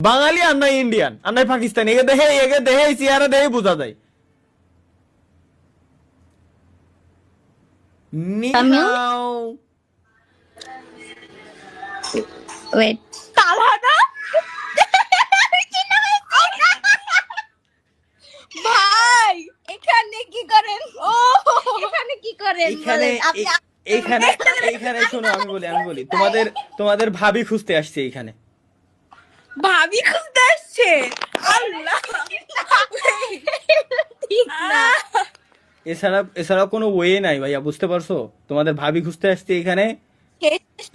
বাঙালি আর নাই ইন্ডিয়ান আর নাই পাকিস্তানি, এগে দেখে চেহারা দেখে বোঝা যায়। নিহাও। ওয়েট, তালহাটা ভাই এখানে কি করেন? ও এখানে কি করেন? এইখানে বলেন, আপনি এইখানে এইখানে শোনো, আমি বলি তোমাদের ভাবি খুঁজতে আসছে এইখানে। ভাবি খুঁজতে আসছে? আল্লাহ, ঠিক না। এছাড়া কোনো ওয়ে নাই ভাইয়া, বুঝতে পারছো? তোমাদের ভাবি খুঁজতে আসছে এখানে।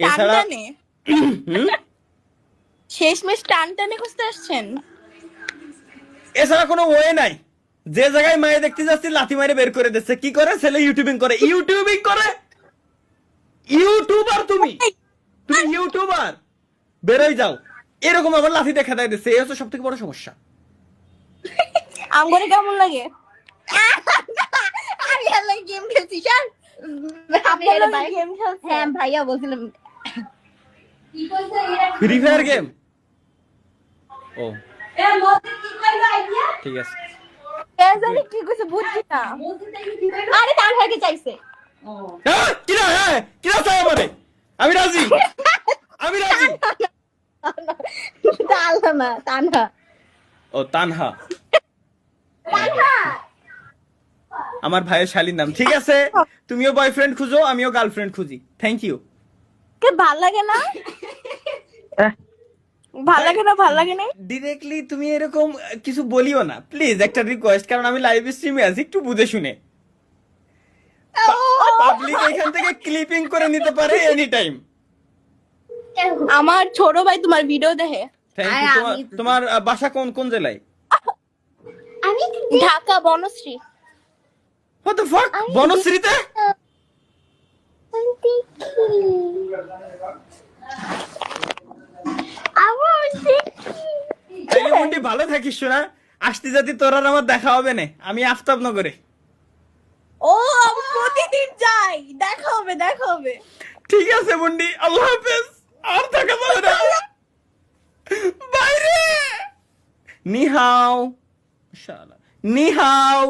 এছাড়া টানটানে শেষমেশ টানটানে খুঁজতে আসছেন? এছাড়া কোনো ওয়ে নাই। যে জায়গায় মায়ে দেখতে যাচ্ছি লাথি মারে বের করে দিচ্ছে। কি করে? ছেলে ইউটিউবিং করে। ইউটিউবার তুমি ইউটিউবার, বেরোই যাও। এরকম আবার লাথি দেখা দেয় দিচ্ছে, এই হচ্ছে সব থেকে বড় সমস্যা। আমগরে কেমন লাগে? আমি আল্লাহ গেম খেলছি স্যার। আপনি আপনারা ভাই গেম খেলছেন? হ্যাঁ ভাইয়া বলছিলাম। Free fire game. ও ঠিক আছে। কে জানি কি কইছে বুঝছি না। আরে তার ভাইকে চাইছে। কিরা চাই আমারে? আমি রাজি। তানহা না, তানহা। ও তানহা, আমার ভাইয়ের শালীর নাম। ঠিক আছে, তুমিও বয়ফ্রেন্ড খুঁজো, আমিও গার্লফ্রেন্ড খুঁজি। Thank you. কে ভাল লাগে না? ভাল লাগে না? ভাল লাগে না? ডিরেক্টলি তুমি এরকম কিছু বলিও না প্লিজ, একটা রিকোয়েস্ট, কারণ আমি লাইভ স্ট্রিমে আছি, একটু বুঝে শুনে। পাবলিক এখান থেকে ক্লিপিং করে নিতে পারে এনি টাইম। আমার ছোট ভাই তোমার ভিডিও দেখে। Thank you. তোমার বাসা কোন কোন জেলায়? আমি Dhaka Banasree. What the fuck? বনশ্রীতে? তাইলে মন্ডি ভালো থাকিস না, আসতে যাতে তোর আর আমার দেখা হবে না। আমি আফতাবনগরে। ও আমি প্রতিদিন যাই, দেখা হবে দেখা হবে। ঠিক আছে মন্ডি, আল্লাহ হাফেজ। আর থাকা যাবে না, বাইরে। নিহাও, নিহাও।